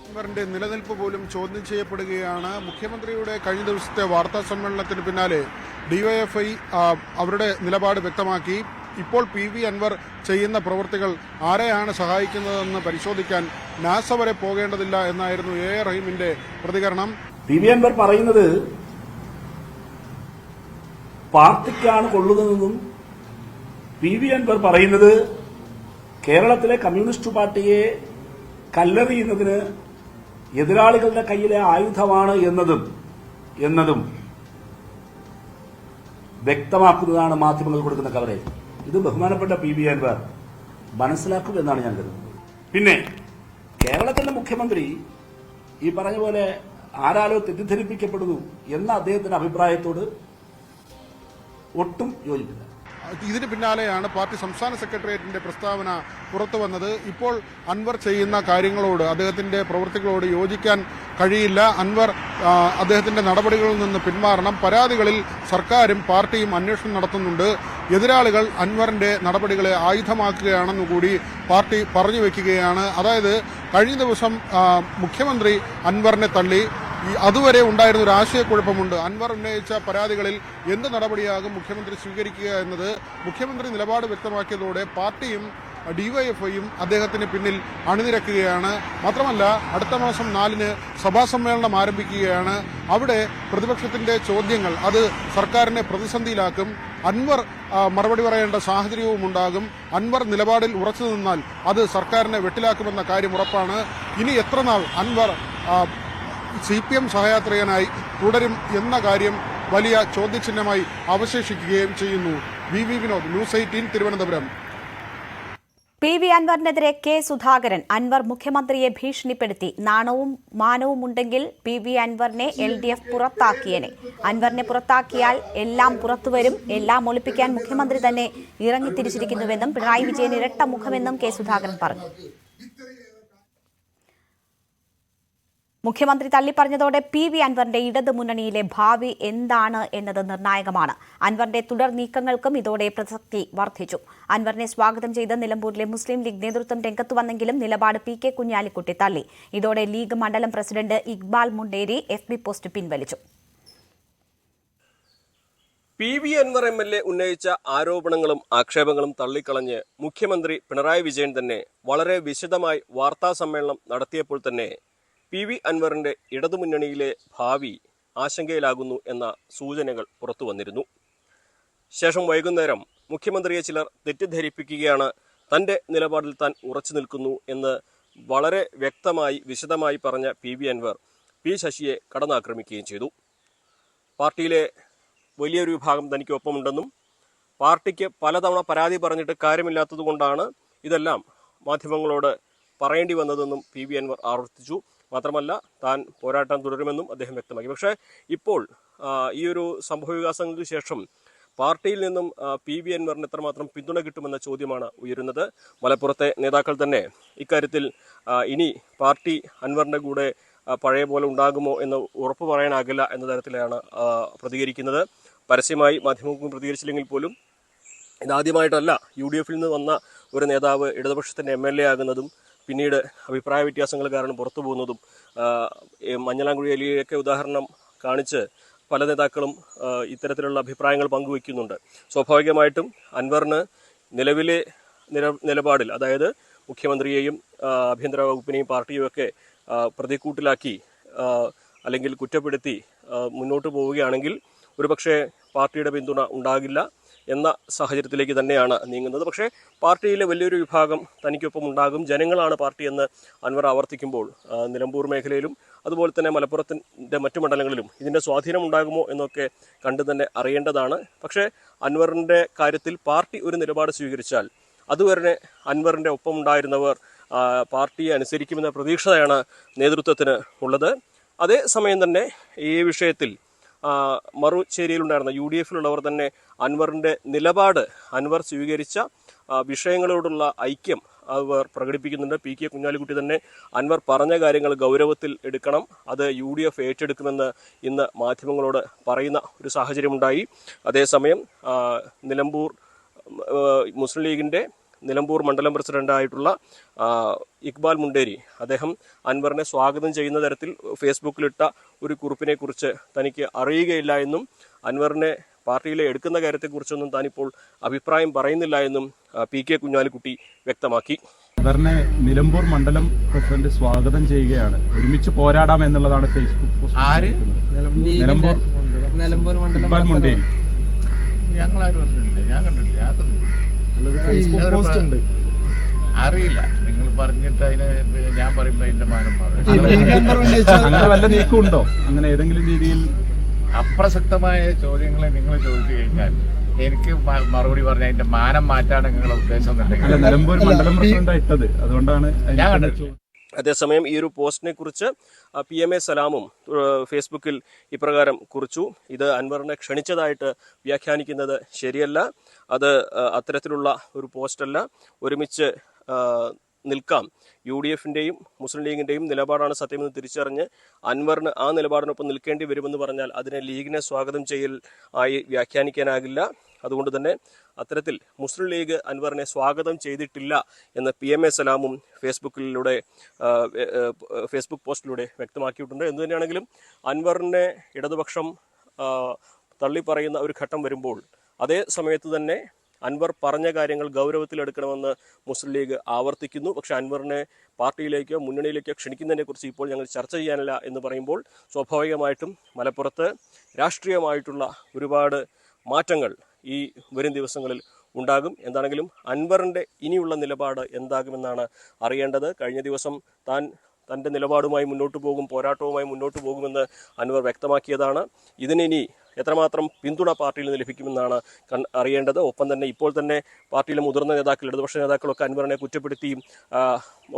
അൻവറിന്റെ നിലനിൽപ്പ് പോലും ചോദ്യം ചെയ്യപ്പെടുകയാണ്. മുഖ്യമന്ത്രിയുടെ കഴിഞ്ഞ ദിവസത്തെ വാർത്താ സമ്മേളനത്തിന് പിന്നാലെ DYFI അവരുടെ നിലപാട് വ്യക്തമാക്കി. ഇപ്പോൾ PV അൻവർ ചെയ്യുന്ന പ്രവൃത്തികൾ ആരെയാണ് സഹായിക്കുന്നതെന്ന് പരിശോധിക്കാൻ നാസ വരെ പോകേണ്ടതില്ല എന്നായിരുന്നു A റഹീമിന്റെ പ്രതികരണം. PV അൻവർ പറയുന്നത് പാർട്ടിക്കാണ് കൊള്ളുന്നതെന്നും PV അൻവർ പറയുന്നത് കേരളത്തിലെ കമ്മ്യൂണിസ്റ്റ് പാർട്ടിയെ കല്ലെറിയുന്നതിന് എതിരാളികളുടെ കയ്യിലെ ആയുധമാണ് എന്നതും വ്യക്തമാക്കുന്നതാണ് മാധ്യമങ്ങൾ കൊടുക്കുന്ന കവറേജ്. ഇത് ബഹുമാനപ്പെട്ട PV അൻവർ മനസ്സിലാക്കുമെന്നാണ് ഞാൻ കരുതുന്നത്. പിന്നെ കേരളത്തിന്റെ മുഖ്യമന്ത്രി ഈ പറഞ്ഞ പോലെ ആരാലോ തെറ്റിദ്ധരിപ്പിക്കപ്പെടുന്നു എന്ന അദ്ദേഹത്തിന്റെ അഭിപ്രായത്തോട് ഒട്ടും യോജിപ്പില്ല. ഇതിന് പിന്നാലെയാണ് പാർട്ടി സംസ്ഥാന സെക്രട്ടേറിയറ്റിന്റെ പ്രസ്താവന പുറത്തു വന്നത്. ഇപ്പോൾ അൻവർ ചെയ്യുന്ന കാര്യങ്ങളോട്, അദ്ദേഹത്തിന്റെ പ്രവൃത്തികളോട് യോജിക്കാൻ കഴിയില്ല. അൻവർ അദ്ദേഹത്തിന്റെ നടപടികളിൽ നിന്ന് പിന്മാറണം. പരാതികളിൽ സർക്കാരും പാർട്ടിയും അന്വേഷണം നടത്തുന്നുണ്ട്. എതിരാളികൾ അൻവറിന്റെ നടപടികളെ ആയുധമാക്കുകയാണെന്ന് കൂടി പാർട്ടി പറഞ്ഞു വെക്കുകയാണ്. അതായത് കഴിഞ്ഞ ദിവസം മുഖ്യമന്ത്രി അൻവറിനെ തള്ളി. അതുവരെ ഉണ്ടായിരുന്ന ഒരു ആശയക്കുഴപ്പമുണ്ട്. അൻവർ ഉന്നയിച്ച പരാതികളിൽ എന്ത് നടപടിയാകും മുഖ്യമന്ത്രി സ്വീകരിക്കുക എന്നത്. മുഖ്യമന്ത്രി നിലപാട് വ്യക്തമാക്കിയതോടെ പാർട്ടിയും ഡിവൈഎഫ്ഐയും അദ്ദേഹത്തിന് പിന്നിൽ അണിനിരക്കുകയാണ്. മാത്രമല്ല അടുത്ത മാസം 4-ന് സഭാ സമ്മേളനം ആരംഭിക്കുകയാണ്. അവിടെ പ്രതിപക്ഷത്തിന്റെ ചോദ്യങ്ങൾ അത് സർക്കാരിനെ പ്രതിസന്ധിയിലാക്കും. അൻവർ മറുപടി പറയേണ്ട സാഹചര്യവും ഉണ്ടാകും. അൻവർ നിലപാടിൽ ഉറച്ചു നിന്നാൽ അത് സർക്കാരിനെ വെട്ടിലാക്കുമെന്ന കാര്യം ഉറപ്പാണ്. ഇനി എത്ര നാൾ അൻവർ CPM സഹയാത്രികനായി തുടരും എന്ന കാര്യം വലിയ ചോദ്യചിഹ്നമായി അവശേഷിക്കുകയും ചെയ്യുന്നു. V Vinod, news 18, Thiruvananthapuram. PV അൻവറിനെതിരെ K സുധാകരൻ. അൻവർ മുഖ്യമന്ത്രിയെ ഭീഷണിപ്പെടുത്തി. നാണവും മാനവും ഉണ്ടെങ്കിൽ PV അൻവറിനെ LDF പുറത്താക്കിയേനെ. അൻവറിനെ പുറത്താക്കിയാൽ എല്ലാം പുറത്തുവരും. എല്ലാം ഒളിപ്പിക്കാൻ മുഖ്യമന്ത്രി തന്നെ ഇറങ്ങിത്തിരിച്ചിരിക്കുന്നുവെന്നും പിണറായി വിജയൻ ഇരട്ട മുഖമെന്നും K സുധാകരൻ പറഞ്ഞു. മുഖ്യമന്ത്രി തള്ളിപ്പറഞ്ഞതോടെ PV അൻവറിന്റെ ഇടതു മുന്നണിയിലെ ഭാവി എന്താണ് എന്നത് നിർണായകമാണ്. അൻവറിന്റെ തുടർ നീക്കങ്ങൾക്കും ഇതോടെ പ്രസക്തി വർദ്ധിച്ചു. അൻവറിനെ സ്വാഗതം ചെയ്ത് നിലമ്പൂരിലെ മുസ്ലിം ലീഗ് നേതൃത്വം രംഗത്തു വന്നെങ്കിലും നിലപാട് PK കുഞ്ഞാലിക്കുട്ടി തള്ളി. ഇതോടെ ലീഗ് മണ്ഡലം president Iqbal Munderi FB post പിൻവലിച്ചു. PV അൻവർ MLA ഉന്നയിച്ച ആരോപണങ്ങളും ആക്ഷേപങ്ങളും തള്ളിക്കളഞ്ഞ് മുഖ്യമന്ത്രി പിണറായി വിജയൻ തന്നെ വളരെ വിശദമായി വാർത്താസമ്മേളനം നടത്തിയപ്പോൾ തന്നെ PV അൻവറിന്റെ ഇടതുമുന്നണിയിലെ ഭാവി ആശങ്കയിലാകുന്നു എന്ന സൂചനകൾ പുറത്തു വന്നിരുന്നു. ശേഷം വൈകുന്നേരം മുഖ്യമന്ത്രിയെ ചിലർ തെറ്റിദ്ധരിപ്പിക്കുകയാണ്, തന്റെ നിലപാടിൽ താൻ ഉറച്ചു നിൽക്കുന്നു എന്ന് വളരെ വ്യക്തമായി വിശദമായി പറഞ്ഞ PV അൻവർ P ശശിയെ കടന്നാക്രമിക്കുകയും ചെയ്തു. പാർട്ടിയിലെ വലിയൊരു വിഭാഗം തനിക്ക് ഒപ്പമുണ്ടെന്നും പാർട്ടിക്ക് പലതവണ പരാതി പറഞ്ഞിട്ട് കാര്യമില്ലാത്തതുകൊണ്ടാണ് ഇതെല്ലാം മാധ്യമങ്ങളോട് പറയേണ്ടി വന്നതെന്നും PV അൻവർ ആവർത്തിച്ചു. മാത്രമല്ല താൻ പോരാട്ടം തുടരുമെന്നും അദ്ദേഹം വ്യക്തമാക്കി. പക്ഷേ ഇപ്പോൾ ഈ ഒരു സംഭവവികാസങ്ങൾക്ക് ശേഷം പാർട്ടിയിൽ നിന്നും PV അൻവറിന് എത്രമാത്രം പിന്തുണ കിട്ടുമെന്ന ചോദ്യമാണ് ഉയരുന്നത്. മലപ്പുറത്തെ നേതാക്കൾ തന്നെ ഇക്കാര്യത്തിൽ ഇനി പാർട്ടി അൻവറിന്റെ കൂടെ പഴയ പോലെ ഉണ്ടാകുമോ എന്ന് ഉറപ്പ് പറയാനാകില്ല എന്ന തരത്തിലാണ് പ്രതികരിക്കുന്നത്. പരസ്യമായി മാധ്യമങ്ങൾക്കും പ്രതികരിച്ചില്ലെങ്കിൽ പോലും ഇതാദ്യമായിട്ടല്ല UDF-ൽ നിന്ന് വന്ന ഒരു നേതാവ് ഇടതുപക്ഷത്തിന്റെ MLA ആകുന്നതും പിന്നീട് അഭിപ്രായ വ്യത്യാസങ്ങൾ കാരണം പുറത്തു പോകുന്നതും. മഞ്ഞളാംകുഴി അലിയൊക്കെ ഉദാഹരണം കാണിച്ച് പല നേതാക്കളും ഇത്തരത്തിലുള്ള അഭിപ്രായങ്ങൾ പങ്കുവയ്ക്കുന്നുണ്ട്. സ്വാഭാവികമായിട്ടും അൻവറിന് നിലവിലെ നിലപാടിൽ, അതായത് മുഖ്യമന്ത്രിയെയും ആഭ്യന്തര വകുപ്പിനെയും പാർട്ടിയും ഒക്കെ പ്രതിക്കൂട്ടിലാക്കി അല്ലെങ്കിൽ കുറ്റപ്പെടുത്തി മുന്നോട്ട് പോവുകയാണെങ്കിൽ ഒരുപക്ഷെ പാർട്ടിയുടെ പിന്തുണ ഉണ്ടാകില്ല എന്ന സാഹചര്യത്തിലേക്ക് തന്നെയാണ് നീങ്ങുന്നത്. പക്ഷേ പാർട്ടിയിലെ വലിയൊരു വിഭാഗം തനിക്കൊപ്പം ഉണ്ടാകും, ജനങ്ങളാണ് പാർട്ടി എന്ന് അൻവർ ആവർത്തിക്കുമ്പോൾ നിലമ്പൂർ മേഖലയിലും അതുപോലെ തന്നെ മലപ്പുറത്തിൻ്റെ മറ്റു മണ്ഡലങ്ങളിലും ഇതിൻ്റെ സ്വാധീനം ഉണ്ടാകുമോ എന്നൊക്കെ കണ്ടു തന്നെ അറിയേണ്ടതാണ്. പക്ഷേ അൻവറിൻ്റെ കാര്യത്തിൽ പാർട്ടി ഒരു നിലപാട് സ്വീകരിച്ചാൽ അതുവരെ അൻവറിൻ്റെ ഒപ്പം ഉണ്ടായിരുന്നവർ പാർട്ടിയെ അനുസരിക്കുമെന്ന പ്രതീക്ഷയാണ് നേതൃത്വത്തിന് ഉള്ളത്. അതേസമയം തന്നെ ഈ വിഷയത്തിൽ മറുചേരിയിലുണ്ടായിരുന്ന UDF-ലുള്ളവർ തന്നെ അൻവറിൻ്റെ നിലപാട്, അൻവർ സ്വീകരിച്ച വിഷയങ്ങളോടുള്ള ഐക്യം അവർ പ്രകടിപ്പിക്കുന്നുണ്ട്. PK കുഞ്ഞാലിക്കുട്ടി തന്നെ അൻവർ പറഞ്ഞ കാര്യങ്ങൾ ഗൗരവത്തിൽ എടുക്കണം, അത് UDF ഏറ്റെടുക്കുമെന്ന് ഇന്ന് മാധ്യമങ്ങളോട് പറയുന്ന ഒരു സാഹചര്യമുണ്ടായി. അതേസമയം നിലമ്പൂർ മുസ്ലിം ലീഗിൻ്റെ നിലമ്പൂർ മണ്ഡലം പ്രസിഡന്റായിട്ടുള്ള ഇക്ബാൽ മുണ്ടേരി അദ്ദേഹം അൻവറിനെ സ്വാഗതം ചെയ്യുന്ന തരത്തിൽ ഫേസ്ബുക്കിലിട്ട ഒരു കുറിപ്പിനെ കുറിച്ച് തനിക്ക് അറിയുകയില്ല എന്നും അൻവറിനെ പാർട്ടിയിലെ എടുക്കുന്ന കാര്യത്തെക്കുറിച്ചൊന്നും താനിപ്പോൾ അഭിപ്രായം പറയുന്നില്ല എന്നും PK കുഞ്ഞാലിക്കുട്ടി വ്യക്തമാക്കി. അൻവറിനെ നിലമ്പൂർ മണ്ഡലം പ്രസിഡന്റ് സ്വാഗതം ചെയ്യുകയാണ്, ഒരുമിച്ച് പോരാടാം എന്നുള്ളതാണ് ഫേസ്ബുക്ക് പോസ്റ്റ്. നിലമ്പൂർ ഇക്ബാൽ മുണ്ടേരി ഞാൻ കണ്ടിട്ടില്ല, അറിയില്ല. നിങ്ങൾ പറഞ്ഞിട്ട് അതിന് ഞാൻ പറയുമ്പോ അതിന്റെ മാനം അങ്ങനെ വല്ല നീക്കമുണ്ടോ? അങ്ങനെ ഏതെങ്കിലും രീതിയിൽ അപ്രസക്തമായ ചോദ്യങ്ങളെ നിങ്ങൾ ചോദിച്ചു കഴിഞ്ഞാൽ എനിക്ക് മറുപടി പറഞ്ഞ അതിന്റെ മാനം മാറ്റാണ് നിങ്ങളുടെ ഉദ്ദേശം എന്നുണ്ടെങ്കിൽ നിലമ്പൂർ മണ്ഡലം പ്രസിഡന്റ് ഇട്ടത് അതുകൊണ്ടാണ് ഞാൻ കണ്ടത്. അതേസമയം ഈ ഒരു പോസ്റ്റിനെ കുറിച്ച് PMA സലാമും ഫേസ്ബുക്കിൽ ഇപ്രകാരം കുറിച്ചു. ഇത് അൻവറിനെ ക്ഷണിച്ചതായിട്ട് വ്യാഖ്യാനിക്കുന്നത് ശരിയല്ല. അത് അത്തരത്തിലുള്ള ഒരു പോസ്റ്റല്ല. ഒരുമിച്ച് നിൽക്കാം. UDFന്റെയും മുസ്ലിം ലീഗിന്റെയും നിലപാടാണ് സത്യമെന്ന് തിരിച്ചറിഞ്ഞ് അൻവറിന് ആ നിലപാടിനൊപ്പം നിൽക്കേണ്ടി വരുമെന്ന് പറഞ്ഞാൽ അതിനെ ലീഗിനെ സ്വാഗതം ചെയ്യൽ ആയി വ്യാഖ്യാനിക്കാനാകില്ല. അതുകൊണ്ട് തന്നെ അത്തരത്തിൽ മുസ്ലിം ലീഗ് അൻവറിനെ സ്വാഗതം ചെയ്തിട്ടില്ല എന്ന് PMA സലാമും ഫേസ്ബുക്ക് പോസ്റ്റിലൂടെ വ്യക്തമാക്കിയിട്ടുണ്ട്. എന്തു തന്നെയാണെങ്കിലും അൻവറിനെ ഇടതുപക്ഷം തള്ളി പറയുന്ന ഒരു ഘട്ടം വരുമ്പോൾ അതേ സമയത്ത് തന്നെ അൻവർ പറഞ്ഞ കാര്യങ്ങൾ ഗൗരവത്തിലെടുക്കണമെന്ന് മുസ്ലിം ലീഗ് ആവർത്തിക്കുന്നു. പക്ഷേ അൻവറിനെ പാർട്ടിയിലേക്കോ മുന്നണിയിലേക്കോ ക്ഷണിക്കുന്നതിനെക്കുറിച്ച് ഇപ്പോൾ ഞങ്ങൾ ചർച്ച ചെയ്യാനില്ല എന്ന് പറയുമ്പോൾ സ്വാഭാവികമായിട്ടും മലപ്പുറത്ത് രാഷ്ട്രീയമായിട്ടുള്ള ഒരുപാട് മാറ്റങ്ങൾ ഈ വരും ദിവസങ്ങളിൽ ഉണ്ടാകും. എന്താണെങ്കിലും അൻവറിൻ്റെ ഇനിയുള്ള നിലപാട് എന്താകുമെന്നാണ് അറിയേണ്ടത്. കഴിഞ്ഞ ദിവസം തൻ്റെ നിലപാടുമായി മുന്നോട്ട് പോകും, പോരാട്ടവുമായി മുന്നോട്ട് പോകുമെന്ന് അൻവർ വ്യക്തമാക്കിയതാണ്. ഇതിനി എത്രമാത്രം പിന്തുണ പാർട്ടിയിൽ നിന്ന് ലഭിക്കുമെന്നാണ് അറിയേണ്ടത്. ഒപ്പം തന്നെ ഇപ്പോൾ തന്നെ പാർട്ടിയിലെ മുതിർന്ന നേതാക്കൾ, ഇടതുപക്ഷ നേതാക്കളൊക്കെ അൻവറിനെ കുറ്റപ്പെടുത്തിയും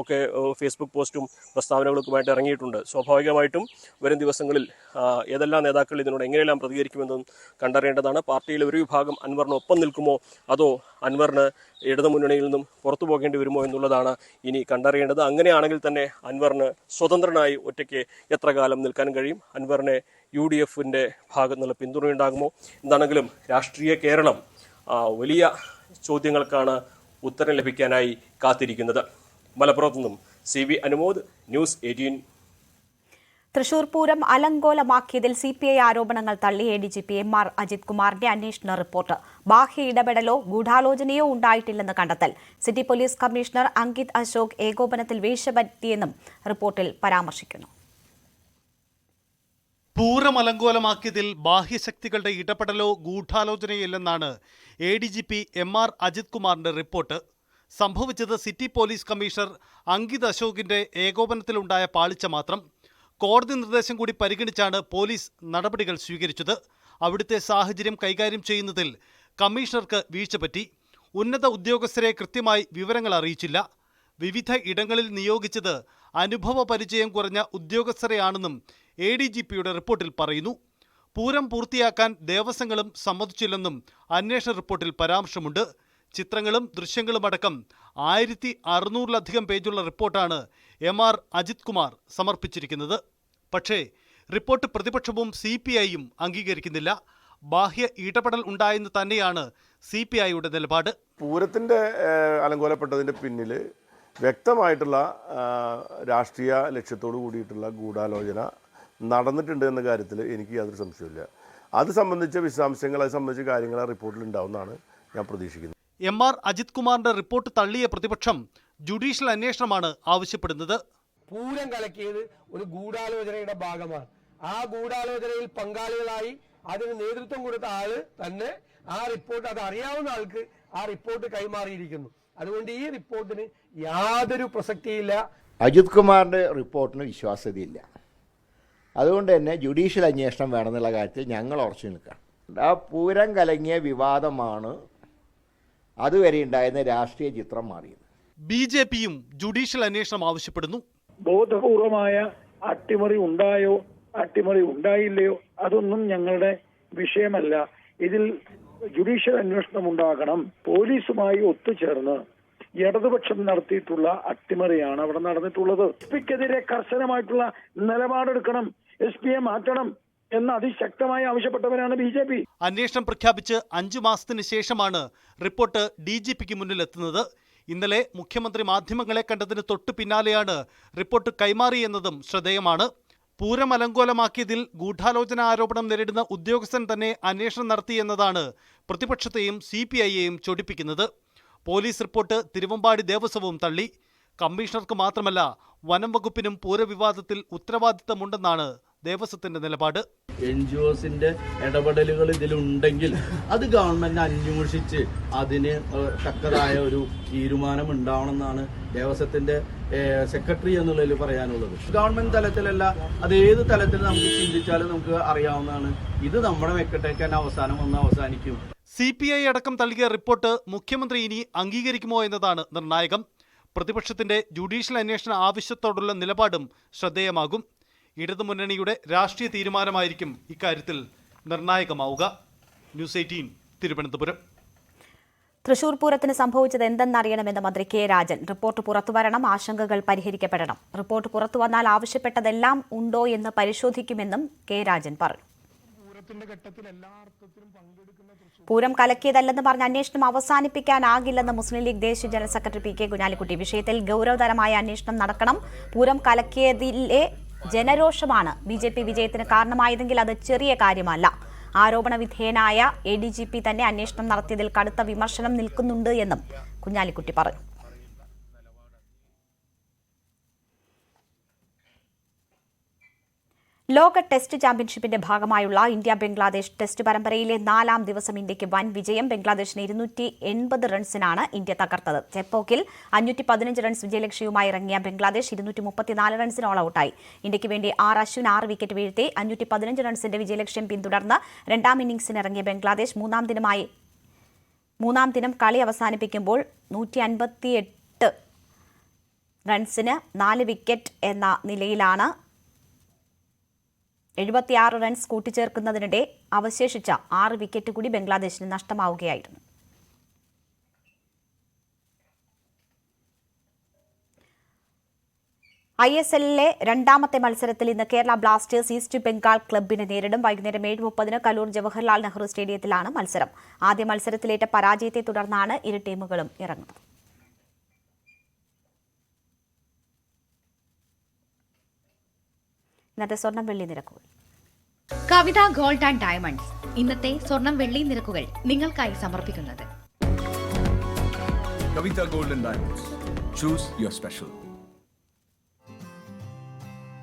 ഒക്കെ ഫേസ്ബുക്ക് പോസ്റ്റും പ്രസ്താവനകൾക്കുമായിട്ട് ഇറങ്ങിയിട്ടുണ്ട്. സ്വാഭാവികമായിട്ടും വരും ദിവസങ്ങളിൽ ഏതെല്ലാം നേതാക്കൾ ഇതിനോട് എങ്ങനെയെല്ലാം പ്രതികരിക്കുമെന്നും കണ്ടറിയേണ്ടതാണ്. പാർട്ടിയിലെ ഒരു വിഭാഗം അൻവറിനൊപ്പം നിൽക്കുമോ അതോ അൻവറിന് ഇടതുമുന്നണിയിൽ നിന്നും പുറത്തു പോകേണ്ടി വരുമോ എന്നുള്ളതാണ് ഇനി കണ്ടറിയേണ്ടത്. അങ്ങനെയാണെങ്കിൽ തന്നെ അൻവറിന് സ്വതന്ത്രനായി ഒറ്റയ്ക്ക് എത്ര കാലം നിൽക്കാൻ കഴിയും? അൻവറിനെ UDFന്റെ ഭാഗത്തു നിന്നുള്ള പിന്തുണയുണ്ടാകുമോ? എന്താണെങ്കിലും രാഷ്ട്രീയ കേരളം വലിയ ചോദ്യങ്ങൾക്കാണ് ഉത്തരം ലഭിക്കാനായി കാത്തിരിക്കുന്നത്. മലപ്പുറത്തു നിന്നും CV അനുമോദ്, ന്യൂസ് 18. തൃശൂർ പൂരം അലങ്കോലമാക്കിയതിൽ CPI ആരോപണങ്ങൾ തള്ളി ADGP MR അജിത് കുമാറിന്റെ അന്വേഷണ റിപ്പോർട്ട്. ബാഹ്യ ഇടപെടലോ ഗൂഢാലോചനയോ ഉണ്ടായിട്ടില്ലെന്ന് കണ്ടെത്തൽ. City police commissioner Ankit Ashok ഏകോപനത്തിൽ വീഴ്ച പറ്റിയെന്നും റിപ്പോർട്ടിൽ പരാമർശിക്കുന്നു. പൂരം അലങ്കോലമാക്കിയതിൽ ബാഹ്യശക്തികളുടെ ഇടപെടലോ ഗൂഢാലോചനയില്ലെന്നാണ് ADGP MR അജിത് കുമാറിന്റെ റിപ്പോർട്ട്. സംഭവിച്ചത് സിറ്റി പോലീസ് കമ്മീഷണർ അങ്കിത് അശോകിന്റെ ഏകോപനത്തിലുണ്ടായ പാളിച്ച മാത്രം. കോടതി നിർദ്ദേശം കൂടി പരിഗണിച്ചാണ് പോലീസ് നടപടികൾ സ്വീകരിച്ചത്. അവിടുത്തെ സാഹചര്യം കൈകാര്യം ചെയ്യുന്നതിൽ കമ്മീഷണർക്ക് വീഴ്ച പറ്റി. ഉന്നത ഉദ്യോഗസ്ഥരെ കൃത്യമായി വിവരങ്ങൾ അറിയിച്ചില്ല. വിവിധ ഇടങ്ങളിൽ നിയോഗിച്ചത് അനുഭവ പരിചയം കുറഞ്ഞ ഉദ്യോഗസ്ഥരെയാണെന്നും ADGPയുടെ റിപ്പോർട്ടിൽ പറയുന്നു. പൂരം പൂർത്തിയാക്കാൻ ദേവസ്വങ്ങളും സമ്മതിച്ചില്ലെന്നും അന്വേഷണ റിപ്പോർട്ടിൽ പരാമർശമുണ്ട്. ചിത്രങ്ങളും ദൃശ്യങ്ങളുമടക്കം 1600-ലധികം പേജുള്ള റിപ്പോർട്ടാണ് MR അജിത് കുമാർ സമർപ്പിച്ചിരിക്കുന്നത്. പക്ഷേ റിപ്പോർട്ട് പ്രതിപക്ഷവും CPIയും അംഗീകരിക്കുന്നില്ല. ബാഹ്യ ഇടപെടൽ ഉണ്ടായെന്ന് തന്നെയാണ് CPIയുടെ നിലപാട്. പൂരത്തിൻ്റെ അലങ്കോലപ്പെട്ടതിൻ്റെ പിന്നിൽ വ്യക്തമായിട്ടുള്ള രാഷ്ട്രീയ ലക്ഷ്യത്തോടു കൂടിയിട്ടുള്ള ഗൂഢാലോചന നടന്നിട്ടുണ്ട് എന്ന കാര്യത്തിൽ എനിക്ക് യാതൊരു സംശയമില്ല. അത് സംബന്ധിച്ച വിശദാംശങ്ങൾ, അത് സംബന്ധിച്ച കാര്യങ്ങൾ ആ റിപ്പോർട്ടിൽ ഉണ്ടാവുമെന്നാണ് ഞാൻ പ്രതീക്ഷിക്കുന്നത്. MR അജിത് കുമാറിന്റെ റിപ്പോർട്ട് തള്ളിയ പ്രതിപക്ഷം ജുഡീഷ്യൽ അന്വേഷണമാണ് ആവശ്യപ്പെടുന്നത്. പൂരം കലക്കിയത് ഒരു ഗൂഢാലോചനയുടെ ഭാഗമാണ്. ആ ഗൂഢാലോചനയിൽ പങ്കാളികളായി അതിന് നേതൃത്വം കൊടുത്ത ആള് തന്നെ ആ റിപ്പോർട്ട്, അത് അറിയാവുന്ന ആൾക്ക് ആ റിപ്പോർട്ട് കൈമാറിയിരിക്കുന്നു. അതുകൊണ്ട് ഈ റിപ്പോർട്ടിന് യാതൊരു പ്രസക്തിയില്ല. അജിത് കുമാറിന്റെ റിപ്പോർട്ടിന് വിശ്വാസ്യതയില്ല. അതുകൊണ്ട് തന്നെ ജുഡീഷ്യൽ അന്വേഷണം വേണമെന്നുള്ള കാര്യത്തിൽ ഞങ്ങൾ ഉറച്ചു നിൽക്കാം. ആ പൂരം കലങ്ങിയ വിവാദമാണ് അതുവരെ ഉണ്ടായിരുന്ന രാഷ്ട്രീയ ചിത്രം മാറിയത്. BJPയും ജുഡീഷ്യൽ അന്വേഷണം ആവശ്യപ്പെടുന്നു. ബോധപൂർവമായ അട്ടിമറി ഉണ്ടായോ അട്ടിമറി ഉണ്ടായില്ലയോ അതൊന്നും ഞങ്ങളുടെ വിഷയമല്ല. ഇതിൽ ജുഡീഷ്യൽ അന്വേഷണം ഉണ്ടാകണം. പോലീസുമായി ഒത്തുചേർന്ന് ഇടതുപക്ഷം നടത്തിയിട്ടുള്ള അട്ടിമറിയാണ് അവിടെ നടന്നിട്ടുള്ളത്. എസ്പിക്കെതിരെ കർശനമായിട്ടുള്ള നിലപാടെടുക്കണം, SPയെ മാറ്റണം എന്ന് അതിശക്തമായി ആവശ്യപ്പെട്ടവരാണ് BJP. അന്വേഷണം പ്രഖ്യാപിച്ച് 5 മാസത്തിന് ശേഷമാണ് റിപ്പോർട്ട് DGPക്ക് മുന്നിലെത്തുന്നത്. ഇന്നലെ മുഖ്യമന്ത്രി മാധ്യമങ്ങളെ കണ്ടതിന് തൊട്ടു പിന്നാലെയാണ് റിപ്പോർട്ട് കൈമാറിയെന്നതും ശ്രദ്ധേയമാണ്. പൂരം അലങ്കോലമാക്കിയതിൽ ഗൂഢാലോചന ആരോപണം നേരിടുന്ന ഉദ്യോഗസ്ഥൻ തന്നെ അന്വേഷണം നടത്തിയെന്നതാണ് പ്രതിപക്ഷത്തെയും CPIയെയും ചൊടിപ്പിക്കുന്നത്. പോലീസ് റിപ്പോർട്ട് തിരുവമ്പാടി ദേവസ്വവും തള്ളി. കമ്മീഷണർക്ക് മാത്രമല്ല വനം വകുപ്പിനും പൂരവിവാദത്തിൽ ഉത്തരവാദിത്തമുണ്ടെന്നാണ് ദേവസ്വത്തിന്റെ നിലപാട്. NGOസിന്റെ ഇടപെടലുകൾ ഇതിലുണ്ടെങ്കിൽ അത് ഗവൺമെന്റ് അന്വേഷിച്ച് അതിന് തക്കതായ ഒരു തീരുമാനം ഉണ്ടാവണമെന്നാണ് ദേവസ്വത്തിന്റെ സെക്രട്ടറി എന്നുള്ളതിൽ പറയാനുള്ളത്. ഗവൺമെന്റ് തലത്തിലല്ല, അത് ഏത് തലത്തിൽ നമുക്ക് ചിന്തിച്ചാലും നമുക്ക് അറിയാവുന്നതാണ്. ഇത് നമ്മുടെ മെക്കട്ടേക്ക് തന്നെ അവസാനിക്കും. CPI അടക്കം തള്ളിയ റിപ്പോർട്ട് മുഖ്യമന്ത്രി ഇനി അംഗീകരിക്കുമോ എന്നതാണ് നിർണായകം. പ്രതിപക്ഷത്തിന്റെ ജുഡീഷ്യൽ അന്വേഷണ ആവശ്യത്തോടുള്ള നിലപാടും ശ്രദ്ധേയമാകും. ഇടതുമുന്നണിയുടെ രാഷ്ട്രീയ തീരുമാനമായിരിക്കും ഇക്കാര്യത്തിൽ നിർണായകമാവുക. ന്യൂസ് 18 തിരുവനന്തപുരം. തൃശൂർ പൂരത്തിന് സംഭവിച്ചത് എന്തെന്നറിയണമെന്ന് മന്ത്രി കെ രാജൻ. റിപ്പോർട്ട് പുറത്തുവരണം, ആശങ്കകൾ പരിഹരിക്കപ്പെടണം. റിപ്പോർട്ട് പുറത്തുവന്നാൽ ആവശ്യപ്പെട്ടതെല്ലാം ഉണ്ടോ എന്ന് പരിശോധിക്കുമെന്നും കെ രാജൻ പറഞ്ഞു. പൂരം കലക്കിയതല്ലെന്ന് പറഞ്ഞ് അന്വേഷണം അവസാനിപ്പിക്കാനാകില്ലെന്ന് മുസ്ലിം ലീഗ് ദേശീയ general secretary P K Kunhalikutty. വിഷയത്തിൽ ഗൌരവതരമായ അന്വേഷണം നടക്കണം. പൂരം കലക്കിയതിലെ ജനരോഷമാണ് BJP വിജയത്തിന് കാരണമായതെങ്കിൽ അത് ചെറിയ കാര്യമല്ല. ആരോപണ വിധേയനായ ADGP തന്നെ അന്വേഷണം നടത്തിയതിൽ കടുത്ത വിമർശനം നിൽക്കുന്നുണ്ട് എന്നും കുഞ്ഞാലിക്കുട്ടി പറഞ്ഞു. ലോക ടെസ്റ്റ് ചാമ്പ്യൻഷിപ്പിന്റെ ഭാഗമായുള്ള ഇന്ത്യ ബംഗ്ലാദേശ് ടെസ്റ്റ് പരമ്പരയിലെ 4ാം ദിവസം ഇന്ത്യയ്ക്ക് വൻ വിജയം. ബംഗ്ലാദേശിനെ 280 റൺസിനാണ് ഇന്ത്യ തകർത്തത്. ചെപ്പോക്കിൽ 515 റൺസ് വിജയലക്ഷ്യവുമായി ഇറങ്ങിയ ബംഗ്ലാദേശ് 234 റൺസിന് ഓൾ ഔട്ടായി. ഇന്ത്യയ്ക്ക് വേണ്ടി അശ്വിൻ 6 വിക്കറ്റ് വീഴ്ത്തി 515 റൺസിന്റെ വിജയലക്ഷ്യം പിന്തുടർന്ന് രണ്ടാം ഇന്നിംഗ്സിന് ഇറങ്ങിയ ബംഗ്ലാദേശ് മൂന്നാം ദിനം കളി അവസാനിപ്പിക്കുമ്പോൾ 158 റൺസിന് 4 വിക്കറ്റ് എന്ന നിലയിലാണ്. 76 റൺസ് കൂട്ടിച്ചേർക്കുന്നതിനിടെ അവശേഷിച്ച 6 വിക്കറ്റ് കൂടി ബംഗ്ലാദേശിന് നഷ്ടമാവുകയായിരുന്നു. ISLലെ രണ്ടാമത്തെ മത്സരത്തിൽ ഇന്ന് കേരള ബ്ലാസ്റ്റേഴ്സ് ഈസ്റ്റ് ബംഗാൾ ക്ലബിനെ നേരിടും. വൈകുന്നേരം 7:30 കലൂർ ജവഹർലാൽ നെഹ്റു സ്റ്റേഡിയത്തിലാണ് മത്സരം. ആദ്യ മത്സരത്തിലേറ്റ പരാജയത്തെ തുടർന്നാണ് ഇരു ടീമുകളും ഇറങ്ങുന്നത്. ഇന്നത്തെ സ്വർണം വെള്ളി നിരക്കുകൾ. കവിത ഗോൾഡ് ആൻഡ് ഡയമണ്ട്സ് ഇന്നത്തെ സ്വർണം വെള്ളി നിരക്കുകൾ നിങ്ങൾക്കായി സമർപ്പിക്കുന്നത് Kavitha gold and diamonds. Choose your special.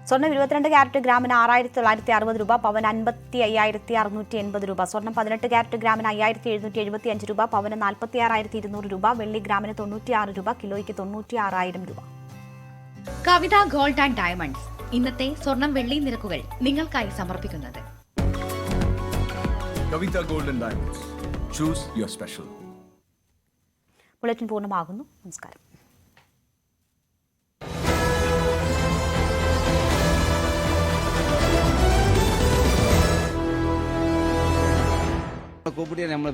സ്വർണം 22 ക്യാരറ്റ് ഗ്രാമിന് 6,960 രൂപ, പവൻ 55,680 രൂപ. സ്വർണം 18 ക്യാരറ്റ് ഗ്രാമിന് 5,775 രൂപ, പവന് 46,200 രൂപ. വെള്ളി ഗ്രാമിന് 96 രൂപ, കിലോയ്ക്ക് 96,000 രൂപ. കവിത ഗോൾഡ് ആൻഡ് ഡയമണ്ട്സ് ഇന്നത്തെ സ്വർണം വെള്ളി നിരക്കുകൾ നിങ്ങൾക്കായി സമർപ്പിക്കുന്നത് Kavitha gold and diamonds. Choose your special. Bulletin പൂർണ്ണമാകുന്നു. നമസ്കാരം. കൂപ്പിട്ടിയാൽ നമ്മൾ